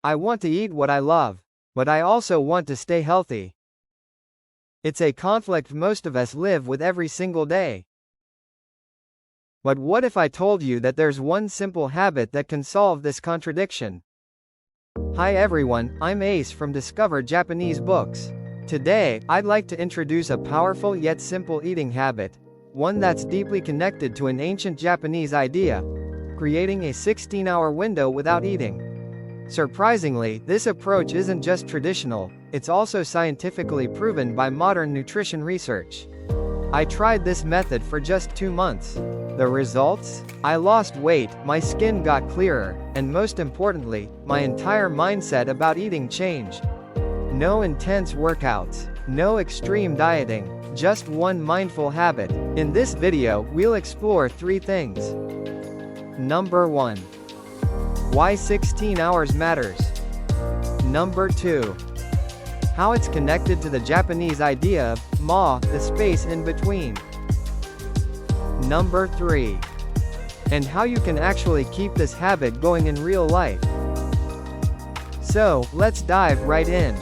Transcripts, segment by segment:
I want to eat what I love, but I also want to stay healthy. It's a conflict most of us live with every single day. But what if I told you that there's one simple habit that can solve this contradiction? Hi everyone, I'm Ace from Discover Japanese Books. Today, I'd like to introduce a powerful yet simple eating habit, one that's deeply connected to an ancient Japanese idea, creating a 16-hour window without eating. Surprisingly, this approach isn't just traditional, it's also scientifically proven by modern nutrition research. I tried this method for just 2 months. The results? I lost weight, my skin got clearer, and most importantly, my entire mindset about eating changed. No intense workouts, no extreme dieting, just one mindful habit. In this video, we'll explore 3 things. Number 1. Why 16 hours matters. Number 2. How it's connected to the Japanese idea of ma, the space in between. Number 3. And how you can actually keep this habit going in real life. So, let's dive right in.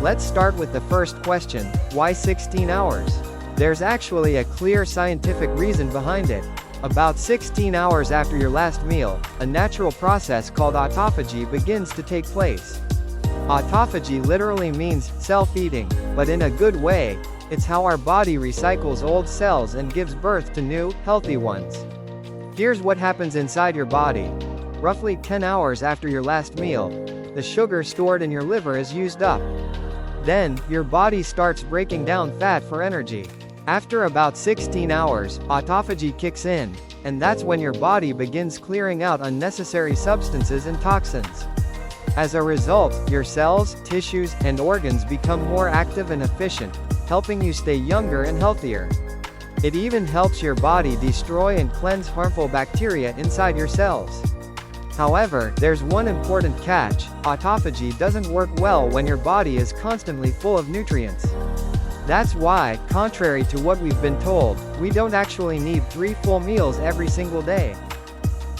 Let's start with the first question, why 16 hours? There's actually a clear scientific reason behind it. About 16 hours after your last meal, a natural process called autophagy begins to take place. Autophagy literally means self-eating, but in a good way. It's how our body recycles old cells and gives birth to new, healthy ones. Here's what happens inside your body. Roughly 10 hours after your last meal, the sugar stored in your liver is used up. Then, your body starts breaking down fat for energy. After about 16 hours, autophagy kicks in, and that's when your body begins clearing out unnecessary substances and toxins. As a result, your cells, tissues, and organs become more active and efficient, helping you stay younger and healthier. It even helps your body destroy and cleanse harmful bacteria inside your cells. However, there's one important catch: autophagy doesn't work well when your body is constantly full of nutrients. That's why, contrary to what we've been told, we don't actually need 3 full meals every single day.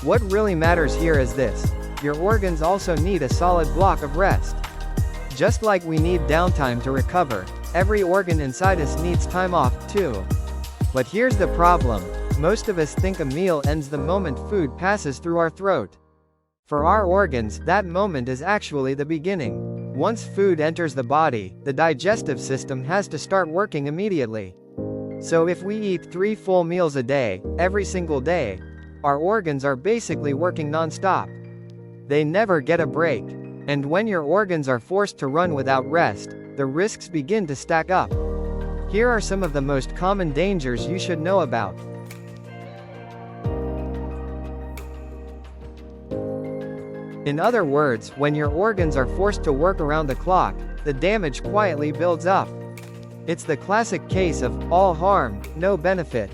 What really matters here is this: your organs also need a solid block of rest. Just like we need downtime to recover, every organ inside us needs time off, too. But here's the problem: most of us think a meal ends the moment food passes through our throat. For our organs, that moment is actually the beginning. Once food enters the body, the digestive system has to start working immediately. So if we eat 3 full meals a day, every single day, our organs are basically working non-stop. They never get a break. And when your organs are forced to run without rest, the risks begin to stack up. Here are some of the most common dangers you should know about. In other words, when your organs are forced to work around the clock, the damage quietly builds up. It's the classic case of all harm, no benefit.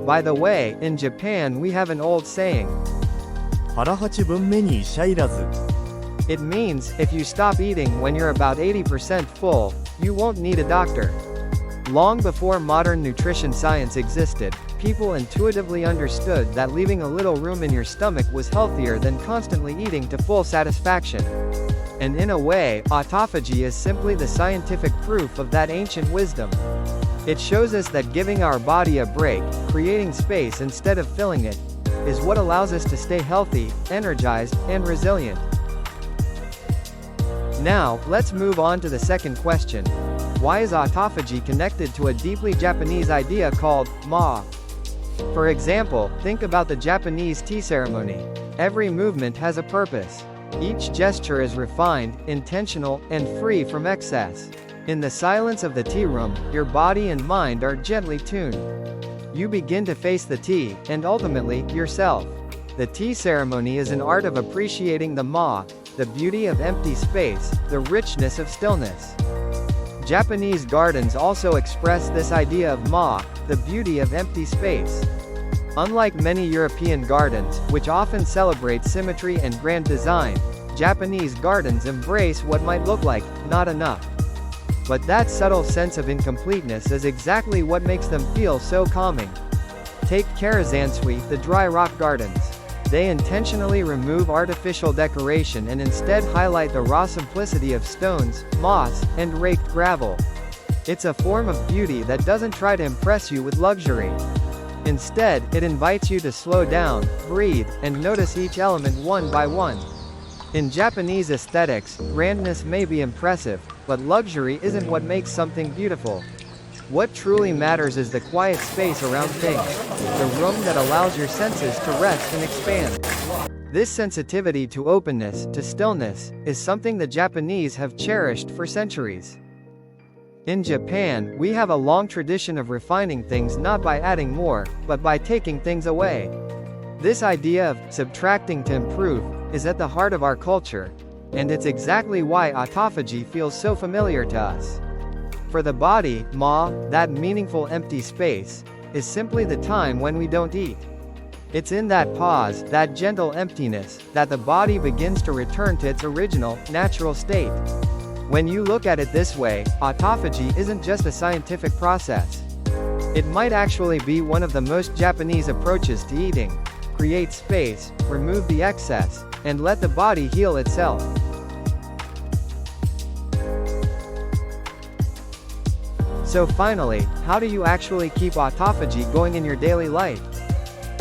By the way, in Japan we have an old saying. 腹八分目に医者いらず. It means, if you stop eating when you're about 80% full, you won't need a doctor. Long before modern nutrition science existed, people intuitively understood that leaving a little room in your stomach was healthier than constantly eating to full satisfaction. And in a way, autophagy is simply the scientific proof of that ancient wisdom. It shows us that giving our body a break, creating space instead of filling it, is what allows us to stay healthy, energized, and resilient. Now, let's move on to the second question. Why is autophagy connected to a deeply Japanese idea called ma? For example, think about the Japanese tea ceremony. Every movement has a purpose. Each gesture is refined, intentional, and free from excess. In the silence of the tea room, your body and mind are gently tuned. You begin to face the tea, and ultimately, yourself. The tea ceremony is an art of appreciating the ma, the beauty of empty space, the richness of stillness. Japanese gardens also express this idea of ma, the beauty of empty space. Unlike many European gardens, which often celebrate symmetry and grand design, Japanese gardens embrace what might look like not enough. But that subtle sense of incompleteness is exactly what makes them feel so calming. Take Karazansui, the dry rock gardens. They intentionally remove artificial decoration and instead highlight the raw simplicity of stones, moss, and raked gravel. It's a form of beauty that doesn't try to impress you with luxury. Instead, it invites you to slow down, breathe, and notice each element one by one. In Japanese aesthetics, grandness may be impressive, but luxury isn't what makes something beautiful. What truly matters is the quiet space around things, the room that allows your senses to rest and expand. This sensitivity to openness, to stillness, is something the Japanese have cherished for centuries. In Japan, we have a long tradition of refining things not by adding more, but by taking things away. This idea of subtracting to improve is at the heart of our culture, and it's exactly why autophagy feels so familiar to us. For the body, that meaningful empty space, is simply the time when we don't eat. It's in that pause, that gentle emptiness, that the body begins to return to its original, natural state. When you look at it this way, autophagy isn't just a scientific process. It might actually be one of the most Japanese approaches to eating. Create space, remove the excess, and let the body heal itself. So finally, how do you actually keep autophagy going in your daily life?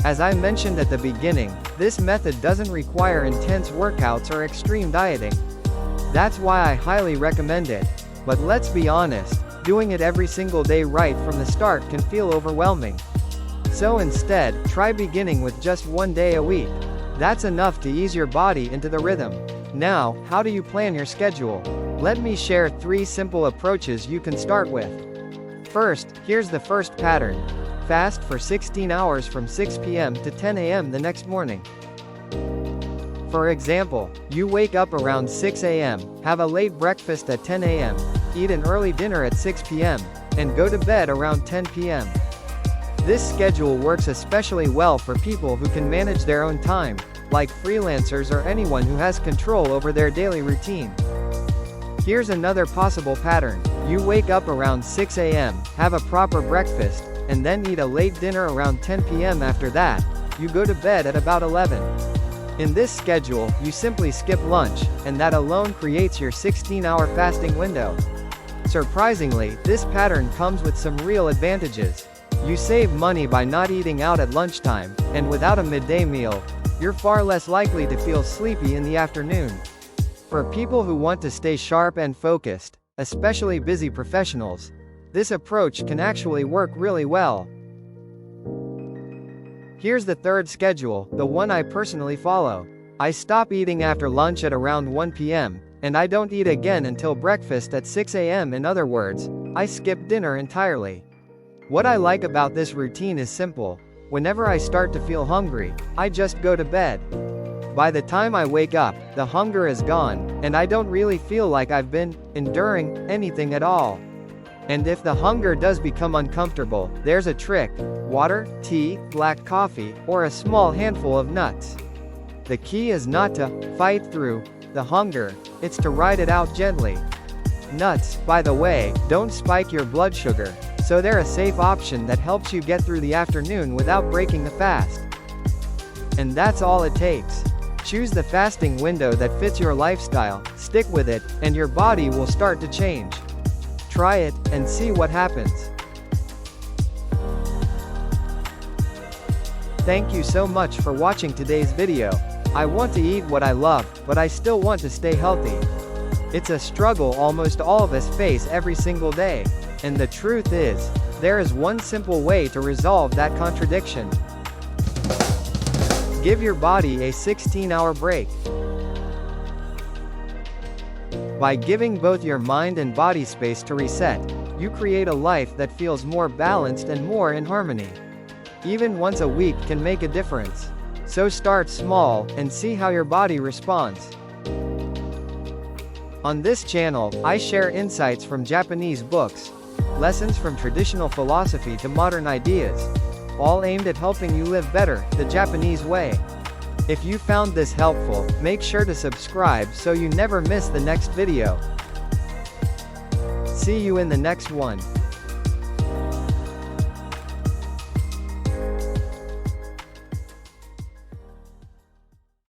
As I mentioned at the beginning, this method doesn't require intense workouts or extreme dieting. That's why I highly recommend it. But let's be honest, doing it every single day right from the start can feel overwhelming. So instead, try beginning with just one day a week. That's enough to ease your body into the rhythm. Now, how do you plan your schedule? Let me share 3 simple approaches you can start with. First, here's the first pattern. Fast for 16 hours from 6 p.m. to 10 a.m. the next morning. For example, you wake up around 6 a.m., have a late breakfast at 10 a.m., eat an early dinner at 6 p.m., and go to bed around 10 p.m. This schedule works especially well for people who can manage their own time, like freelancers or anyone who has control over their daily routine. Here's another possible pattern. You wake up around 6 a.m., have a proper breakfast, and then eat a late dinner around 10 p.m. After that, you go to bed at about 11. In this schedule, you simply skip lunch, and that alone creates your 16-hour fasting window. Surprisingly, this pattern comes with some real advantages. You save money by not eating out at lunchtime, and without a midday meal, you're far less likely to feel sleepy in the afternoon. For people who want to stay sharp and focused, especially busy professionals, this approach can actually work really well. Here's the third schedule, the one I personally follow. I stop eating after lunch at around 1 p.m., and I don't eat again until breakfast at 6 a.m. In other words, I skip dinner entirely. What I like about this routine is simple. Whenever I start to feel hungry, I just go to bed. By the time I wake up, the hunger is gone, and I don't really feel like I've been enduring anything at all. And if the hunger does become uncomfortable, there's a trick: water, tea, black coffee, or a small handful of nuts. The key is not to fight through the hunger, it's to ride it out gently. Nuts, by the way, don't spike your blood sugar, so they're a safe option that helps you get through the afternoon without breaking the fast. And that's all it takes. Choose the fasting window that fits your lifestyle, stick with it, and your body will start to change. Try it, and see what happens. Thank you so much for watching today's video. I want to eat what I love, but I still want to stay healthy. It's a struggle almost all of us face every single day. And the truth is, there is one simple way to resolve that contradiction. Give your body a 16-hour break. By giving both your mind and body space to reset, you create a life that feels more balanced and more in harmony. Even once a week can make a difference. So start small, and see how your body responds. On this channel, I share insights from Japanese books, lessons from traditional philosophy to modern ideas, all aimed at helping you live better, the Japanese way. If you found this helpful, make sure to subscribe so you never miss the next video. See you in the next one.